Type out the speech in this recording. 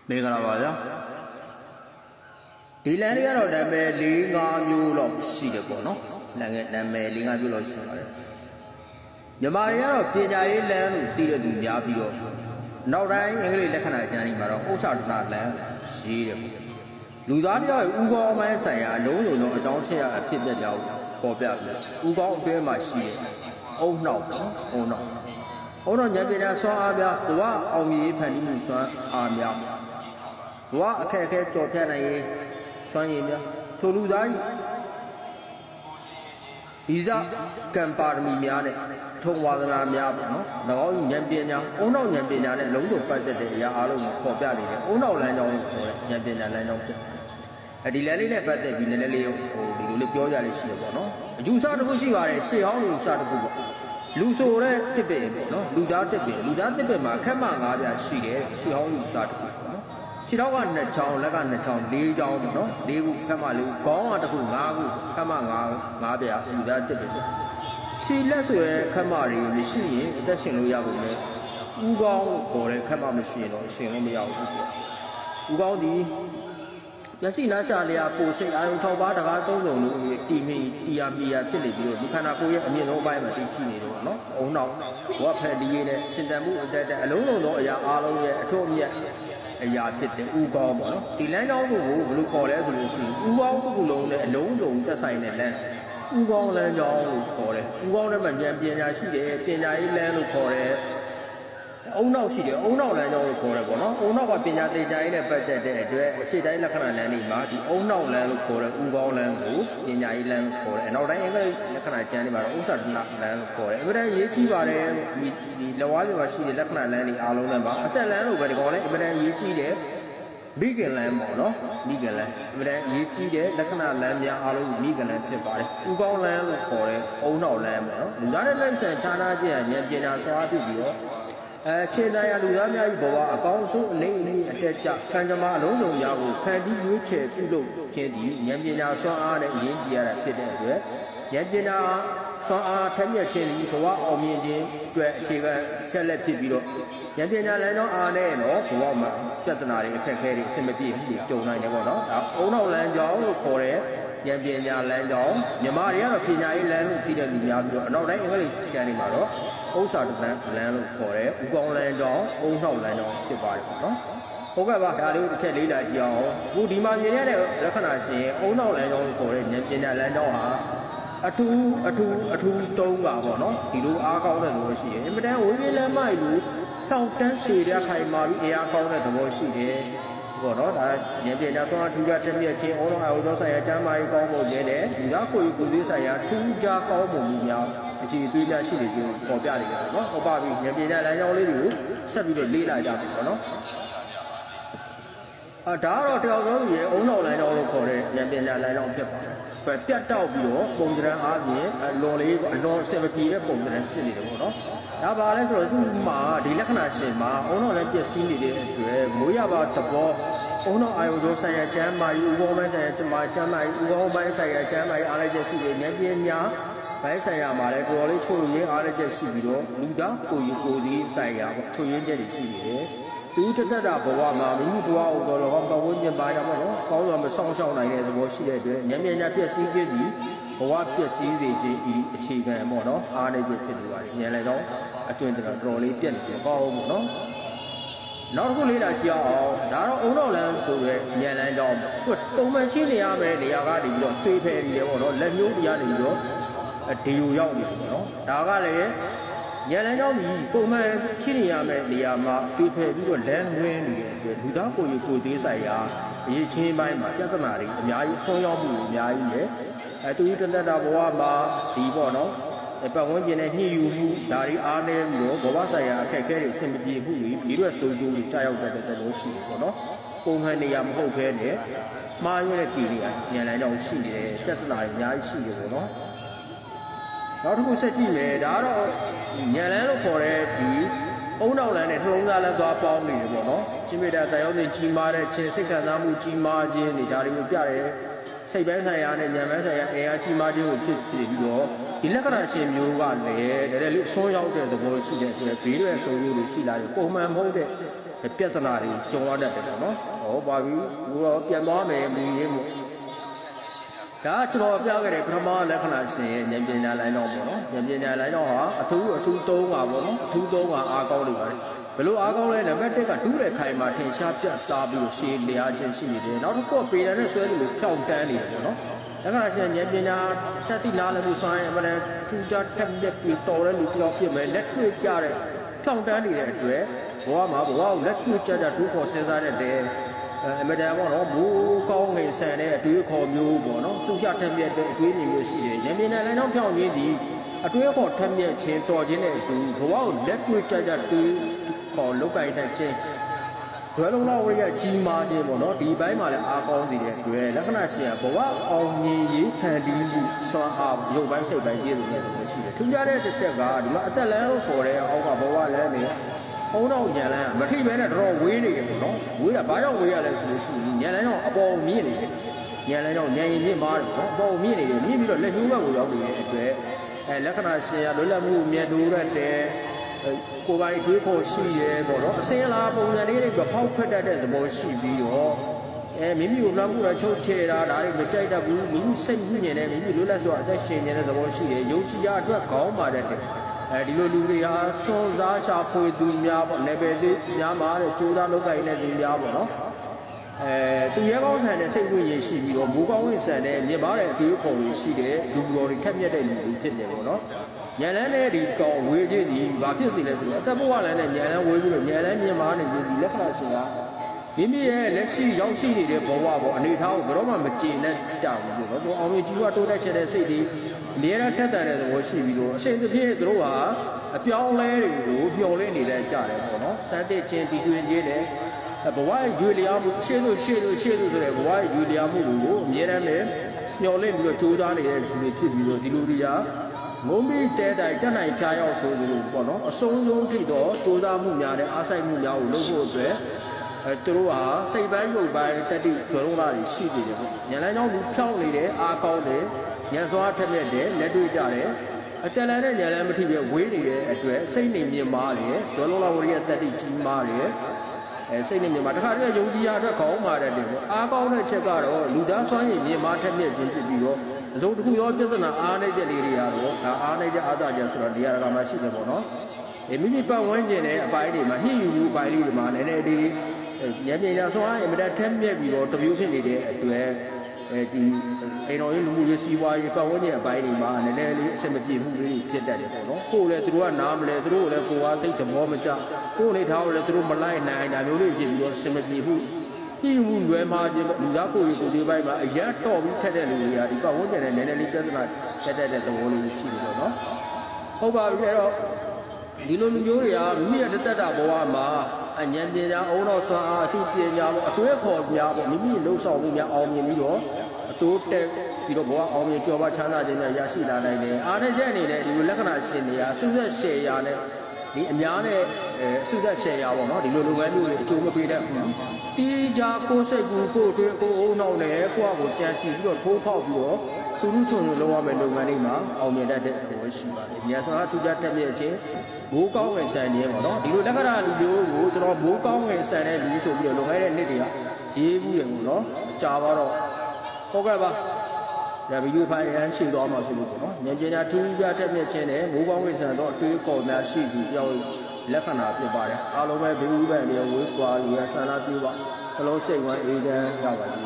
မေဂလာပါဗျာဒီလမ်းလေးကတော့နာမည်၄-၅မျိုးလောက်ရှိတယ်ပေါ့နော်နာမည်၄-၅မျိုးလောက်ရှိပါတယ်မြန်မာတွေကတော့ပညာရေးလမ်းလို့သိတဲ့သူများပြီးတော့နောက်တိုင်းအင်္ဂလိပ်လက္ခဏာကျမ်းကြီးမှာတော့ဥစ္စာဒနာလမ်းရေးတယ်ပေါ့လူသားတယောက်ရဲ့ဥကောင်းပိုင်းဆိုင်ရာအလုံးစုံသောအကြောင်းချက်အဖြစ်ပြကြောင်းပေါ်ပြပြီးဥကောင်းအတွင်းမှာရှိတဲ့အုံနှောက်အုံနှောက်ဉာဏ်ပညာဆွမ်းအားများဘဝအောင်မြင်ရေးဖန်တီးမှုဆွမ်းအားများဘဝအခက်အခဲကြော်ဖြတ်နိုင်ရေးစွမ်းရည်များထိုလူသား၏ဒီဇကံပါရမီများနဲ့ထုံဝါဒနာများပေါ့နော်၎င်းဉာဏ်ပညာအုံနောက်ဉာဏ်ပညာနဲ့လုံးစုံပတ်သက်တဲ့အရာအလုံးကိုပေါ်ပြနေတယ်အုံနောက်လမ်းကြောင်းကိုခေါ်တဲ့ဉာဏ်ပညာလမ်းကြောင်းဖြစ်ဒီလမ်းလေးနဲ့ပတ်သက်ပြီးနည်းနည်းလေးဒီလိုလေးပြောကြလေးရှိရပေါ့နော်အကျူစားတစ်ခုရှိပါတယ်ရှေ့ဟောင်းလူစားတစ်ခုပေါ့လူဆိုတဲ့တစ်ပင်ပေါ့နော်လူသားတစ်ပင်မှာခက်မှ၅ပြရှိတယ်ရှေ့ဟောင်းလူစားတစ်ခုပေါ့နော်ခြေထောက်က2ချောင်းလက်က2ချောင်း4ချောင်းပေါ့နော်4ခုခက်မှ4ခုခေါင်းကတစ်ခု5ခုခက်မှ5ပြလူသားတစ်ပင်ခြေလက်ဆိုရဲခက်မှတွေမရှိရင်အသက်ရှင်လို့ရဖို့လေဥကောင်းကိုခေါ်တဲ့ခက်မှမရှိရင်တော့ရှင်လို့မရဘူးဥကောင်းဒီမျက်စိနားရှာလျာပိုစိတ်အာရုံ6ပါးတကား3စုံလို့တီမီတီယာမီယာဖြစ်နေပြီးတော့ဒီခန္ဓာကိုယ်ရဲ့အမြင့်ဆုံးအပိုင်းမှာသိရှိနေတယ်ပေါ့နော်အုံနောက်ဘဝဖက်ဒီရေးနဲ့စင်တန်မှုအတက်အလုံးစုံသောအရာအားလုံးရဲ့အထွတ်အမြတ်အရာဖြစ်တဲ့ဥကောင်းပေါ့နော်ဒီလမ်းကြောင်းကိုဘယ်လိုခေါ်လဲဆိုလို့ရှိရင်ဥကောင်းတစ်ခုလုံးနဲ့အလုံးစုံသက်ဆိုင်တဲ့လမ်းဥကောင်းလမ်းကြောင်းလို့ခေါ်တယ်ဥကောင်းထဲမှာဉာဏ်ပညာရှိတယ်ပညာရေးလမ်းလို့ခေါ်တယ်အုံနောက်ရှိတယ်အုံနောက်လမ်းကြောင်းလို့ခေါ်တယ်ပေါ့နော်အုံနောက်ကပညာသင်ကြားရေးနဲ့ပတ်သက်တဲ့အတွက်အရှိတိုင်းလက္ခဏာလမ်းတွေမှာဒီအုံနောက်လမ်းလို့ခေါ်တဲ့ဥကောင်းလမ်းကိုပညာရေးလမ်းလို့ခေါ်တယ်နောက်တိုင်းအင်္ဂလိပ်လက္ခဏာကျမ်းတွေမှာတော့ဥစ္စာဒနာလမ်းလို့ခေါ်တယ်အမှန်တန်ရေးကြည့်ပါတယ်ဒီလက်ဝါးတွေမှာရှိတဲ့လက္ခဏာလမ်းတွေအားလုံးလည်းပါအသက်လမ်းလို့ပဲဒီကောင်လည်းအမှန်တန်ရေးကြည့်တယ်မိခင်လမ်းပေါ့နော်မိခင်လမ်းအမှန်တန်ရေးကြည့်တဲ့လက္ခဏာလမ်းများအားလုံးမိခင်လမ်းဖြစ်ပါတယ်ဥကောင်းလမ်းလို့ခေါ်တဲ့အုံနောက်လမ်းပေါ့နော်လူသားတဲ့လက်ဆန်ခြားနာခြင်းဉာဏ်ပညာစွာဖြစ်ပြီးတော့ရှင်းတရားလူသားများ၏ဘဝအကောင်းဆုံးအနေနဲ့အတက်ကြခံကြမအလုံးစုံများကိုဖန်တီးရွေးချယ်ပြုလုပ်ခြင်းသည်ဉာဏ်ပညာစွမ်းအားနဲ့အရင်းကြည်ရတာဖြစ်တဲ့အတွက်ဉာဏ်ပညာစွမ်းအားထက်မြက်ခြင်းသည်ဘဝအောင်မြင်ခြင်းအတွက်အခြေခံချက်လက်ဖြစ်ပြီးတော့ဉာဏ်ပညာလမ်းကြောင်းအားနဲ့တော့ဘဝမှာပြဿနာတွေအခက်အခဲတွေအဆင်မပြေဘူးကြုံနိုင်တယ်ပေါ့နော်ဒါအုံနောက်လမ်းကြောင်းလို့ခေါ်တဲ့ဉာဏ်ပညာလမ်းကြောင်းမြန်မာတွေကတော့ပညာရေးလမ်းလို့သိတဲ့လူများပြီးတော့အနောက်တိုင်းအင်္ဂလိပ်ကျမ်းတွေမှာတော့ဥစ္စာဒနာလမ်းလို့ခေါ်တယ်ဥကောင်းလမ်းကြောင်းအုံနောက်လမ်းကြောင်းဖြစ်ပါတယ်ပေါ့နော်ဟုတ်ကဲ့ပါဒါလေးတစ်ချက်လေးလာကြည့်အောင်အခုဒီမှာမြင်ရတဲ့လက္ခဏာရှင်အုံနောက်လမ်းကြောင်းလို့ခေါ်တဲ့ဉာဏ်ပညာလမ်းကြောင်းဟာအထူး3ကပေါ့နော်ဒီလိုအားကောင်းတဲ့သဘောရှိတယ်အင်မတန်ဝေးပြေးလမ်းမကြီးထောက်တန်းရှည်တဲ့ခိုင်မာပြီးအားကောင်းတဲ့သဘောရှိတယ်ပေါ့နော်ဒါဉာဏ်ပညာဆုံးအထူးကတက်မြက်ခြင်းအောလုံးအောဆိုင်ရာကျမ်းမာရေးကောင်းမှုခြင်းနဲ့ဒီကကိုယ်ကိုယ်သေးဆိုင်ရာထူးခြားကောင်းမှုများအခြေအသွေးများရှိနေခြင်းပေါ်ပြနေကြတယ်နော်ဟုတ်ပါပြီဉာဏ်ပညာလမ်းကြောင်းလေးတွေကိုဆက်ပြီးတော့လေ့လာကြပြီပေါ့နော်ဒါကတော့တယောက်သောသူရဲ့အုံနောက်လမ်းကြောင်းလို့ခေါ်တဲ့ဉာဏ်ပညာလမ်းကြောင်းဖြစ်ပါတယ်ပြတ်တောက်ပြီးတော့ပုံစံအားဖြင့်လွန်လေးပေါ့အလွန်အစင်မပြေတဲ့ပုံစံဖြစ်နေတယ်ပေါ့နော်ဒါပါလဲဆိုတော့သူ့မှာဒီလက္ခဏာရှင်မှာအုံနောက်လည်းပြည့်စည်နေတဲ့အတွက်မိုးရပါသဘောအုံနောက်အာယုသောဆိုင်ရာကျမ်းမာရေးဥကောင်းပိုင်းဆိုင်ရာကျမ်းမာရေးဥကောင်းပိုင်းဆိုင်ရာကျမ်းမာရေးအားလည်းချက်ရှိတယ်ဉာဏ်ပညာဘိုင်းဆိုင်ရာမှာလည်းတော်တော်လေးချိုးရင်းအားလည်းချက်ရှိပြီးတော့လူသားကိုယ်ကိုယ်ဒီဆိုင်ရာပေါ့ချိုးရင်းချက်တွေရှိနေတယ်သူတသက်တာဘဝမှာမိမိဘဝကိုတော့လောကပတ်ဝန်းကျင်ပိုင်းတော့ပေါ့နော်ကောင်းစွာမဆောင်ရှောက်နိုင်တဲ့သဘောရှိတဲ့အတွက်ဉာဏ်ပညာပြည့်စည်ခြင်းဒီဘဝပြည့်စည်စေခြင်းဒီအခြေခံပေါ့နော်အားနေခြင်းဖြစ်နေပါတယ်ဉာဏ်လည်းတော့အတွင်းတော်တော်လေးပြည့်နေတယ်ကောင်းပေါ့နော်နောက်တစ်ခုလေးလာကြည့်အောင်ဒါတော့အုံနောက်လမ်းဆိုရဲဉာဏ်လမ်းကြောင်းပုံမှန်ရှိနေရမယ်နေရာကနေပြီးတော့သွေးဖယ်နေတယ်ပေါ့နော်လက်ညှိုးတရားနေပြီးတော့ဒီယူရောက်နေတယ်ပေါ့နော်ဒါကလည်းဉာဏ်လမ်းကြောင်းကြီးပုံမှန်ရှိနေရမယ်နေရာမှာသွေးဖယ်ပြီးတော့လမ်းလွှဲနေတဲ့အတွက်လူသားကိုယ်ကိုယ်သေးဆိုင်ရာအရေးချင်းပိုင်းမှာပြဿနာတွေအများကြီးဆုံးရောက်မှုအများကြီးနဲ့သူတသက်တာဘဝမှာဒီပေါ့နော်ပတ်ဝန်းကျင်နဲ့ညှိယူမှုဒါတွေအားနည်းပြီးတော့ဘဝဆိုင်ရာအခက်အခဲတွေအဆင်မပြေမှုတွေဒီလိုဆိုးကျိုးတွေကြာရောက်တဲ့သဘောရှိတယ်ပေါ့နော်ပုံမှန်နေရာမဟုတ်ဘဲနဲ့မှားရတဲ့ပြည်နေရာဉာဏ်လမ်းကြောင်းရှိနေတယ်ပြဿနာတွေအများကြီးရှိတယ်ပေါ့နော်နောက်တစ်ခုဆက်ကြည့်မယ်ဒါကတော့ဉာဏ်လမ်းလို့ခေါ်တဲ့ဒီအုံနောက်လမ်းနဲ့နှလုံးသားလမ်းသွားပေါင်းနေတယ်ပေါ့နော်ရှင်မေတ္တာတရားသင်ကြီးမားတဲ့ခြင်းစိတ်ခံစားမှုကြီးမားခြင်းတွေဒါတွေကိုပြတယ်စိတ်ပိုင်းဆိုင်ရာနဲ့ဉာဏ်ပိုင်းဆိုင်ရာအင်အားကြီးမားခြင်းကိုဖြစ်ပြီးတော့ဒီလက္ခဏာရှင်မျိုးကလည်းတကယ်လို့ဆုံးရောက်တဲ့သဘောရှိတဲ့အတွက်ဘေးရွယ်ဆိုးရိုးတွေရှိလာတယ်ပုံမှန်မဟုတ်တဲ့ ပြဿနာတွေကြုံရတတ်တယ်ပေါ့နော်ဟောပါပြီဘုရားပြန်သွားမယ်မူရင်းမို့ဒါကျွန်တော်ပြခဲ့တဲ့ပထမလက္ခဏာရှင်ရဲ့ဉာဏ်ပညာလိုင်းတော့ပေါ့နော်ဉာဏ်ပညာလိုင်းတော့ဟာအထူးသုံးပါပေါ့နော်အထူးသုံးပါအားကောင်းနေပါတယ်ဘယ်လိုအားကောင်းလဲနံပါတ်1ကတူးတဲ့ခိုင်မှာထင်ရှားပြတ်သားပြီးရှေးလျားခြင်းရှိနေတယ်နောက်တစ်ခုကပေတံနဲ့ဆွဲလို့ဖြောင်းတန်းနေတယ်ပေါ့နော်လက္ခဏာရှင်ဉာဏ်ပညာတက်တိနာလည်းမှုဆိုင်အမှန်ထူးခြားထက်မြက်ပြီးတော်တဲ့လူတစ်ယောက်ဖြစ်မယ်လက်တွေ့ကြတဲ့ဖြောင်းတန်းနေတဲ့အတွက်ဘဝမှာဘဝကိုလက်တွေ့ကြတွေးခေါ်စဉ်းစားတဲ့အမတန်ပေါ့နော်မိုးကောင်းငင်ဆန်တဲ့အတွေးခေါ်မျိုးပေါ့နော်ဆူရှာထက်မြက်တဲ့အတွေးမျိုးရှိတယ်ဉာဏ်ပညာလည်းတော့ဖြောင်းရင်းဒီအတွေးခေါ်ထက်မြက်ခြင်းတော်ခြင်းတဲ့အတူဘဝကိုလက်တွေ့ကြတွေးခေါ်လောက်ကင်တဲ့ခြင်းဘယ်လိုလဲဝိရကြီးမားခြင်းပေါ့နော်ဒီဘိုင်းမှာလည်းအားကောင်းနေတဲ့အတွက်လက္ခဏာရှင်ကဘဝအောင်မြင်ရေးခံတည်မှုစွမ်းအားရုပ်ပိုင်းစိတ်ပိုင်းပြည့်စုံတဲ့သဘောရှိတယ်ထူးခြားတဲ့တစ်ချက်ကဒီမှာအသက်လန်းလို့ခေါ်တဲ့အောက်ကဘဝလန်းနေအုံတော့ညံလန်းမထိပဲနဲ့တော့ဝေးနေတယ်ပေါ့နော်ဝေးတာဘာကြောင့်ဝေးရလဲဆိုလို့ရှိရင်ညံလန်းတော့အပေါ်မြင့်နေတယ်ညံလန်းတော့ညံရင်မြင့်မားတယ်ပေါ့အပေါ်မြင့်နေတယ်မြင့်ပြီးတော့လက်ညှိုးဘက်ကိုရောက်နေတဲ့အတွက်လက္ခဏာရှင်ကလွတ်လပ်မှုမြတ်လို့တဲ့ကိုယ်ပိုင်တွေးဖို့ရှိရဲပေါ့နော်အစင်းလားပုံစံလေးတွေကဖောက်ဖက်တတ်တဲ့သဘောရှိပြီးတော့မိမိကိုလွှမ်းမိုးတာချုပ်ချယ်တာဒါတွေမကြိုက်တတ်ဘူးမိမိစိတ်ညစ်နေတယ်မိမိလွတ်လပ်စွာအသက်ရှင်နေတဲ့သဘောရှိတယ်ယုံကြည်ရအတွက်ခေါင်းမာတဲ့ဒီလိုလူတွေဟာစွန့်စားရှာဖွေသူများပေါ့နယ်ပယ်တွေများမှာတဲ့ကြိုးစားလုပ်ကိုင်နေသူများပေါ့နော်သူရဲကောင်းဆန်တဲ့စိတ်ဝိညာဉ်ရှိပြီးတော့မိုးကောင်းဝင်ဆန်တဲ့မြစ်ပါတဲ့အတွေ့အခေါ်တွေရှိတဲ့လူတော်တွေထက်မြက်တဲ့လူတွေဖြစ်နေပေါ့နော်ညံလန်းနဲ့ဒီကောင်ဝေးခြင်းဒီဘာဖြစ်နေလဲဆိုတော့အသက်ဘဝလန်းနဲ့ညံလန်းဝေးပြီးတော့ညံလန်းမြင်မာနေပြီးဒီလက္ခဏာရှင်ကမိမိရဲ့လက်ရှိရောက်ရှိနေတဲ့ဘဝပေါ့အနေထားကိုဘယ်တော့မှမကျေနပ်ကြဘူးပေါ့နော်သူအောင်မြင်ကြီးကတိုးတက်ချက်တဲ့စိတ်တွေအများအားထက်သန်တဲ့သဘောရှိပြီးတော့အရှင်သဖြင့်သူတို့ဟာအပြောင်းလဲတွေကိုပျော်လင့်နေတဲ့ကြတယ်ပေါ့နော်စမ်းသစ်ခြင်းတည်တွင်ခြင်းနဲ့ဘဝရဲ့ရွေလျားမှုရှေ့လို့ဆိုတဲ့ဘဝရဲ့ရွေလျားမှုတွေကိုအများအားနဲ့ပျော်လင့်ပြီးတော့ကြိုးစားနေတဲ့လူတွေဖြစ်ပြီးတော့ဒီလူတွေကမုံပြီးတဲတိုင်တက်နိုင်ဖျားရောက်ဆိုသလိုပေါ့နော်အဆုံးဆုံးထိတော့ကြိုးစားမှုများတဲ့အားစိုက်မှုများကိုလုပ်ဖို့အတွက်သူတို့ဟာစိတ်ပိုင်းရုပ်ပိုင်းတတိကျော်လုံးသားတွေရှိနေတယ်ပေါ့ညလန်းချောင်းလူဖြောင်းနေတယ်အားကောင်းတယ်ညံစွာထက်မြက်တယ်လက်တွေ့ကြတယ်အတလန်နဲ့ညလန်းမထိပဲဝေးနေတဲ့အတွက်စိတ်နေမြင်မာတယ်ကျော်လုံးသားဝရိယတတိကြီးမာတယ်စိတ်နေမြင်မာတခါတည်းယုံကြည်ရအတွက်ခေါင်းမာတယ်ပေါ့အားကောင်းတဲ့ချက်ကတော့လူသားစွမ်းရည်မြင်မာထက်မြက်ခြင်းဖြစ်ပြီးတော့အစုံတစ်ခုသောပြဿနာအားနေတဲ့လေးတွေကတော့အားနေတဲ့အာသချက်ဆိုတော့ဒီဟာကမှရှိတယ်ပေါ့နော်မိမိပတ်ဝန်းကျင်တဲ့အပိုင်းတွေမှာညှိယူမှုအပိုင်းလေးတွေမှာနည်းနည်းလေးဉာဏ်ပညာစွမ်းအားအင်မတန်ထက်မြက်ပြီးတော့တပြိုဖြစ်နေတဲ့အတွက်ဒီအိမ်တော်ရေးလူမှုရေးစီးပွားရေးပတ်ဝန်းကျင်အပိုင်းတွေမှာနည်းနည်းလေးအဆင်မပြေမှုလေးဖြစ်တတ်တယ်ပေါ့နော်ကိုယ်လည်းသူတို့ကနားမလဲသူတို့လည်းကိုယ်ကသိသဘောမကျကိုယ်နေထားကိုလည်းသူတို့မလိုက်နိုင်ဒါမျိုးလေးဖြစ်ပြီးတော့အဆင်မပြေမှုညှိမှုလွယ်မှာခြင်းလူသားကိုယ်ကိုယ်ဒီဘက်မှာအရန်တော်ပြီးထက်တဲ့လူတွေကဒီပတ်ဝန်းကျင်နဲ့နည်းနည်းလေးပြဿနာဆက်တတ်တဲ့သဘောလေးရှိတယ်ပေါ့နော်ဟုတ်ပါပြီအဲ့တော့ဒီလိုလူမျိုးတွေကမိမိရဲ့တက်တာဘဝမှာအဉာဏ်ပညာအုံတော်စွမ်းအားအသိပညာပေါ့အတွေ့အခေါ်များပေါ့မိမိလှုပ်ဆောင်မှုများအောင်မြင်ပြီးတော့အတိုးတက်ပြီးတော့ဘဝအောင်မြင်ကြော်ပါချမ်းသာခြင်းများရရှိလာနိုင်တယ်အားနဲ့ချက်အနေနဲ့ဒီလိုလက္ခဏာရှင်တွေကစုသက်ရှယ်ရာနဲ့ဒီအများနဲ့စုသက်ရှယ်ရာပေါ့နော်ဒီလိုလုပ်ငန်းမျိုးတွေအကျိုးမပေးတဲ့တီးကြကိုယ်စိတ်ကိုကိုယ်တွေ့ကိုယ်အုံနောက်နဲ့ကိုယ့်အကိုကြံစီပြီးတော့ထိုးဖောက်ပြီးတော့သူတို့ချုံချုံလုံးဝမဲ့လုပ်ငန်းတွေမှာအောင်မြင်တတ်တဲ့သဘောရှိပါတယ်။ဉာဏ်စွမ်းအားထူးခြားတက်မြင့်ခြင်းမိုးကောင်းငယ်ဆန်ခြင်းပေါ့နော်ဒီလိုလက္ခဏာလူမျိုးကိုကျွန်တော်မိုးကောင်းငယ်ဆန်တဲ့လူဆိုပြီးတော့လုံခဲ့တဲ့နှစ်တွေကရေးဘူးတယ်ပေါ့နော်ကြာပါတော့ဟုတ်ကဲ့ပါဒါဗီဒီယိုဖိုင်ရန်ရှင်းသွားမှာဆိုလို့ပေါ့နော်ဉာဏ်ပညာထူးခြားတက်မြင့်ခြင်းနဲ့မိုးကောင်းငယ်ဆန်တော့အတွေးအခေါ်များရှိသူပြောင်းလက္ခဏာဖြစ်ပါတယ်အားလုံးပဲဘေးဥပ္ပံတွေဝေးကွာလူရဆန္ဒပြုပါဘလုံးစိတ်ဝမ်းအေးချမ်းရပါစေ